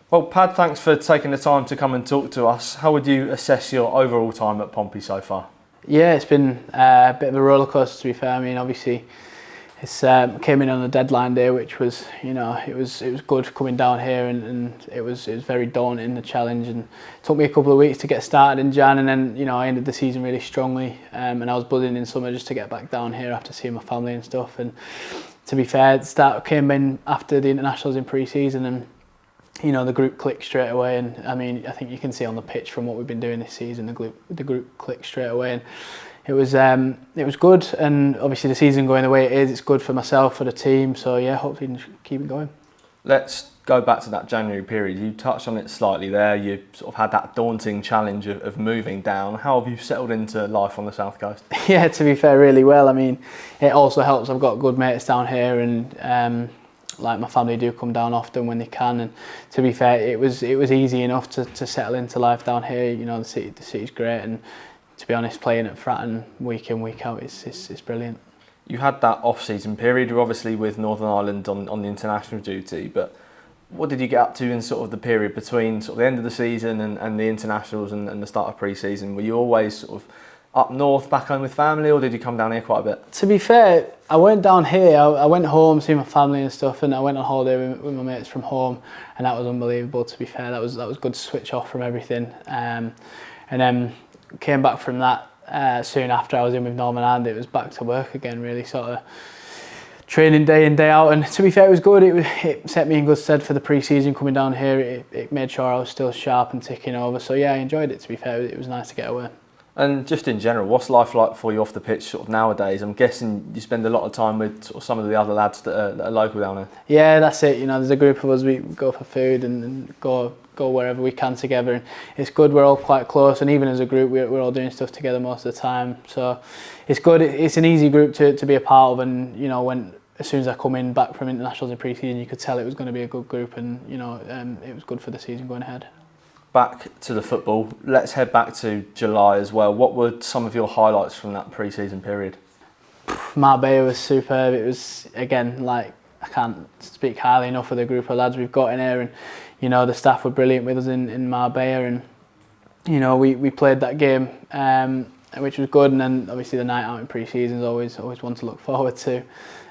Well, Pad, thanks for taking the time to come and talk to us. How would you assess your overall time at Pompey so far? Yeah, it's been a bit of a rollercoaster, to be fair. I mean, obviously, it's came in on the deadline day, which was, it was good coming down here, and it was very daunting, the challenge, and it took me a couple of weeks to get started in Jan, and then I ended the season really strongly, and I was buzzing in summer just to get back down here after seeing my family and stuff. And to be fair, the start came in after the internationals in pre-season, and the group clicked straight away. And I mean, I think you can see on the pitch from what we've been doing this season, the group clicked straight away, and it was good. And obviously the season going the way it is, it's good for myself, for the team. So yeah, hopefully we can keep it going. Let's go back to that January period. You touched on it slightly there. You sort of had that daunting challenge of moving down. How have you settled into life on the South Coast? Yeah, to be fair, really well. I mean, it also helps. I've got good mates down here, and like my family do come down often when they can. And to be fair, it was easy enough to settle into life down here. The city's great, and to be honest, playing at Fratton week in, week out, it's brilliant. You had that off-season period. You're obviously with Northern Ireland on the international duty, but what did you get up to in sort of the period between sort of the end of the season and the internationals and the start of pre-season? Were you always sort of up north, back home with family, or did you come down here quite a bit? To be fair, I went down here. I went home, see my family and stuff, and I went on holiday with my mates from home, and that was unbelievable. To be fair, that was good to switch off from everything, and then came back from that. Soon after I was in with Northern Ireland, it was back to work again, really sort of training day in, day out. And to be fair, it was good. It set me in good stead for the pre-season coming down here. It made sure I was still sharp and ticking over. So yeah, I enjoyed it, to be fair. It was nice to get away. And just in general, what's life like for you off the pitch sort of nowadays? I'm guessing you spend a lot of time with sort of some of the other lads that are local down here. Yeah, that's it. There's a group of us, we go for food and go wherever we can together. And it's good, we're all quite close, and even as a group, we're all doing stuff together most of the time. So it's good. It's an easy group to be a part of, and as soon as I come in back from internationals in pre-season, you could tell it was going to be a good group, and it was good for the season going ahead. Back to the football, let's head back to July as well. What were some of your highlights from that pre-season period? Marbella was superb. It was, again, I can't speak highly enough of the group of lads we've got in here, and the staff were brilliant with us in Marbella, and we played that game, which was good. And then obviously the night out in pre-season is always one to look forward to.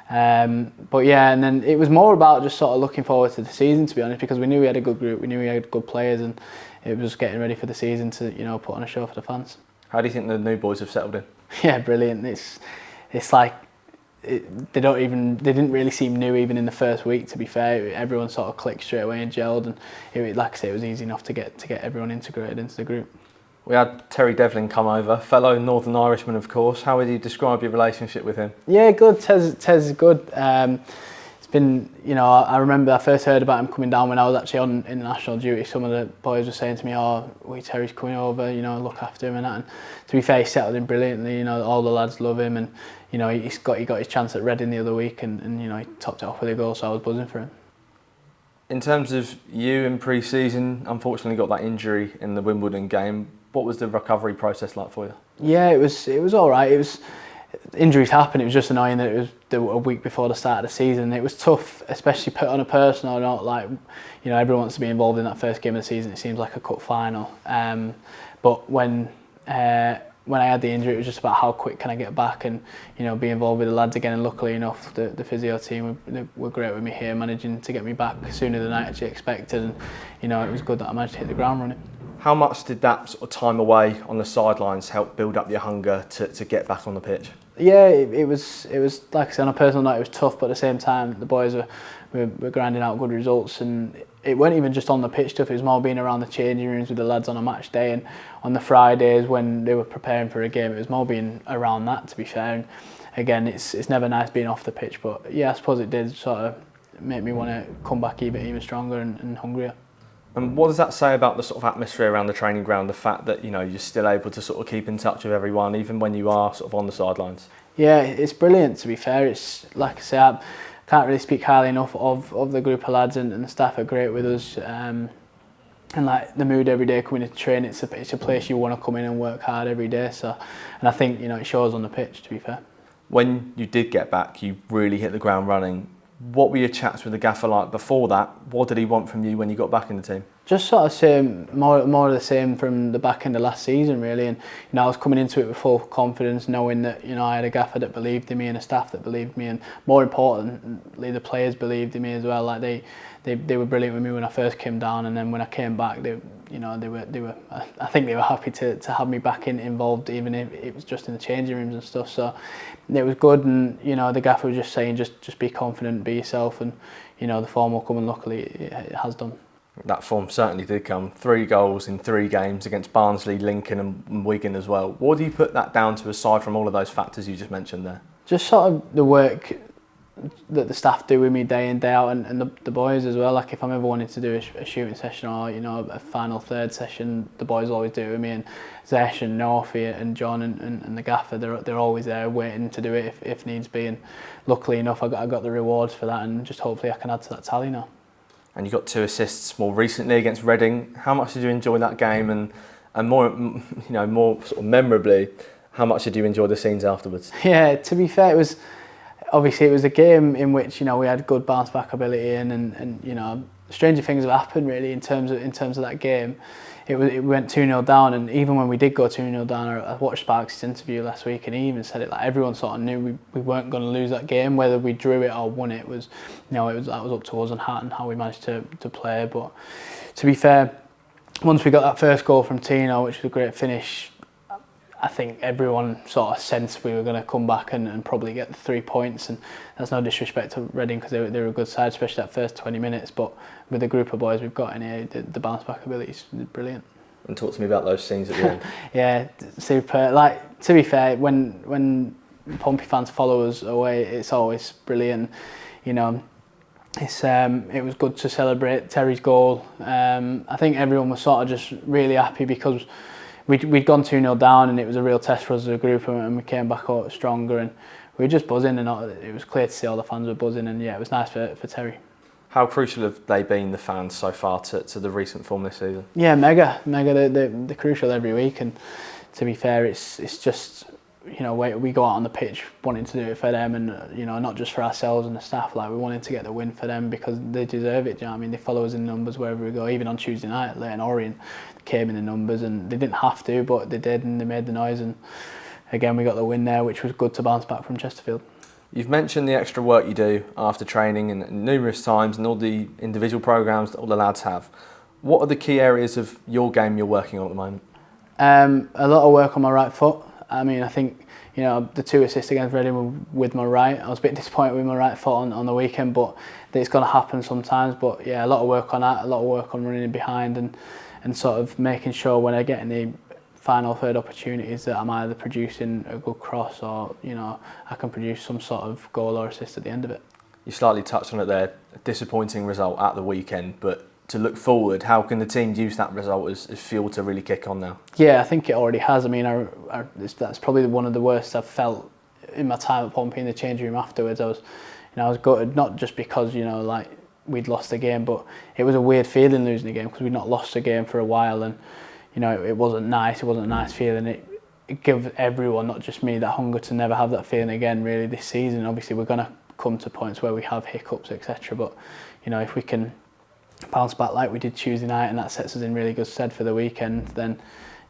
But yeah, and then it was more about just sort of looking forward to the season, to be honest, because we knew we had a good group, we knew we had good players, and it was getting ready for the season to put on a show for the fans. How do you think the new boys have settled in? Yeah, brilliant. It's like they didn't really seem new even in the first week, to be fair. Everyone sort of clicked straight away and gelled, and like I say, it was easy enough to get everyone integrated into the group. We had Terry Devlin come over, fellow Northern Irishman, of course. How would you describe your relationship with him? Yeah, good. Tez is good. It's been, I remember I first heard about him coming down when I was actually on international duty. Some of the boys were saying to me, Terry's coming over, look after him and that. And to be fair, he settled in brilliantly. All the lads love him, and he got his chance at Reading the other week, and he topped it off with a goal, so I was buzzing for him. In terms of you in pre-season, unfortunately got that injury in the Wimbledon game. What was the recovery process like for you? Yeah, it was all right. Injuries happen. It was just annoying that it was a week before the start of the season. It was tough, especially put on a personal note. Everyone wants to be involved in that first game of the season. It seems like a cup final. But when I had the injury, it was just about how quick can I get back and be involved with the lads again. And luckily enough, the physio team were great with me here, managing to get me back sooner than I actually expected. And it was good that I managed to hit the ground running. How much did that sort of time away on the sidelines help build up your hunger to get back on the pitch? Yeah, it was like I said, on a personal note, it was tough, but at the same time, the boys were grinding out good results, and it wasn't even just on the pitch stuff. It was more being around the changing rooms with the lads on a match day, and on the Fridays when they were preparing for a game, it was more being around that, to be fair. And again, it's never nice being off the pitch, but yeah, I suppose it did sort of make me want to come back even stronger and hungrier. And what does that say about the sort of atmosphere around the training ground, the fact that you're still able to sort of keep in touch with everyone even when you are sort of on the sidelines? Yeah, it's brilliant, to be fair. It's like I say, I can't really speak highly enough of the group of lads, and the staff are great with us. And like the mood every day coming to train, it's a place you want to come in and work hard every day. So, and I think it shows on the pitch, to be fair. When you did get back, you really hit the ground running. What were your chats with the gaffer like before that? What did he want from you when you got back in the team? Just sort of same, more of the same from the back end of last season, really. And I was coming into it with full confidence, knowing that I had a gaffer that believed in me and a staff that believed in me, and more importantly, the players believed in me as well. Like they were brilliant with me when I first came down, and then when I came back, they were. I think they were happy to have me back involved, even if it was just in the changing rooms and stuff. So it was good, and the gaffer was just saying, just be confident, be yourself, and the form will come, and luckily it has done. That form certainly did come. 3 goals in 3 games against Barnsley, Lincoln and Wigan as well. What do you put that down to, aside from all of those factors you just mentioned there? Just sort of the work that the staff do with me day in, day out, and the boys as well. Like if I'm ever wanting to do a shooting session or a final third session, the boys always do it with me, and Zesh and Norfie and John and the gaffer, they're always there waiting to do it if needs be. And luckily enough, I got the rewards for that, and just hopefully I can add to that tally now. And you got 2 assists more recently against Reading. How much did you enjoy that game, and more sort of memorably, how much did you enjoy the scenes afterwards? Yeah, to be fair, it was a game in which we had good bounce back ability, and stranger things have happened really in terms of that game. It went 2-0 down, and even when we did go 2-0 down, I watched Sparks' interview last week, and he even said it like everyone sort of knew we weren't going to lose that game, whether we drew it or won it was that was up to us and how we managed to play. But to be fair, once we got that first goal from Tino, which was a great finish, I think everyone sort of sensed we were going to come back and probably get the 3 points, and that's no disrespect to Reading because they were a good side, especially that first 20 minutes. But with the group of boys we've got in here, the bounce back ability is brilliant. And talk to me about those scenes at the end. Yeah, super. Like to be fair, when Pompey fans follow us away, it's always brilliant. It was good to celebrate Terry's goal. I think everyone was sort of just really happy because we'd gone 2-0 down, and it was a real test for us as a group, and we came back out stronger, and we were just buzzing, and it was clear to see all the fans were buzzing, and yeah, it was nice for Terry. How crucial have they been, the fans, so far to the recent form this season? Yeah, mega. They're crucial every week, and to be fair, it's just we go out on the pitch wanting to do it for them, and not just for ourselves and the staff. Like we wanted to get the win for them because they deserve it. Do you know what I mean? They follow us in numbers wherever we go. Even on Tuesday night, Leighton Orient came in the numbers, and they didn't have to, but they did, and they made the noise. And again, we got the win there, which was good to bounce back from Chesterfield. You've mentioned the extra work you do after training and numerous times, and all the individual programmes that all the lads have. What are the key areas of your game you're working on at the moment? A lot of work on my right foot. I mean, I think the 2 assists against Reading were with my right. I was a bit disappointed with my right foot on the weekend, but it's going to happen sometimes. But yeah, a lot of work on that, a lot of work on running in behind, and sort of making sure when I get in the final third opportunities that I'm either producing a good cross or I can produce some sort of goal or assist at the end of it. You slightly touched on it there, a disappointing result at the weekend, but to look forward, how can the team use that result as fuel to really kick on now? Yeah, I think it already has. I mean, that's probably one of the worst I've felt in my time at Pompey in the changing room afterwards. I was gutted, not just because we'd lost the game, but it was a weird feeling losing the game because we'd not lost the game for a while, and it wasn't nice. It wasn't a nice feeling. It gave everyone, not just me, that hunger to never have that feeling again. Really, this season, obviously, we're going to come to points where we have hiccups, etc. But if we can bounce back like we did Tuesday night, and that sets us in really good stead for the weekend, then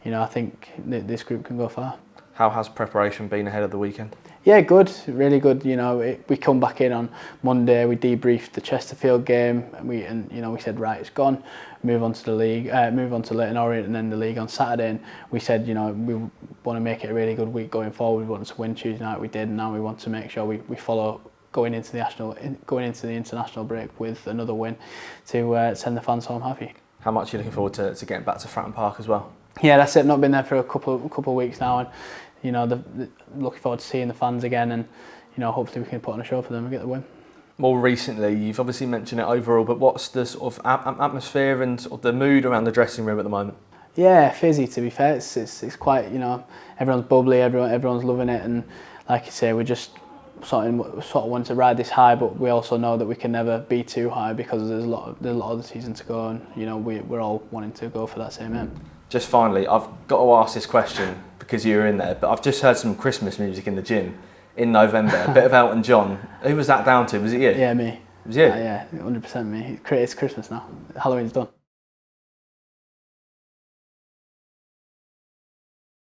I think this group can go far. How has preparation been ahead of the weekend? Yeah, good, really good. We come back in on Monday. We debriefed the Chesterfield game, and we said, right, it's gone. Move on to the league, move on to Leighton Orient, and then the league on Saturday. And we said, we want to make it a really good week going forward. We wanted to win Tuesday night. We did, and now we want to make sure we follow going into the international break with another win to send the fans home happy. How much are you looking forward to getting back to Fratton Park as well? Yeah, that's it. Not been there for a couple of weeks now, and looking forward to seeing the fans again, and hopefully we can put on a show for them and get the win. More recently, you've obviously mentioned it overall, but what's the sort of atmosphere and sort of the mood around the dressing room at the moment? Yeah, fizzy, to be fair. It's quite, everyone's bubbly, everyone's loving it, and like you say, we're just sort of want to ride this high, but we also know that we can never be too high because there's a lot of the season to go, and we're all wanting to go for that same aim. Just finally, I've got to ask this question because you were in there, but I've just heard some Christmas music in the gym. in November, a bit of Elton John. Who was that down to? Was it you? Yeah, me. It was you? Yeah, 100% me. It's Christmas now. Halloween's done.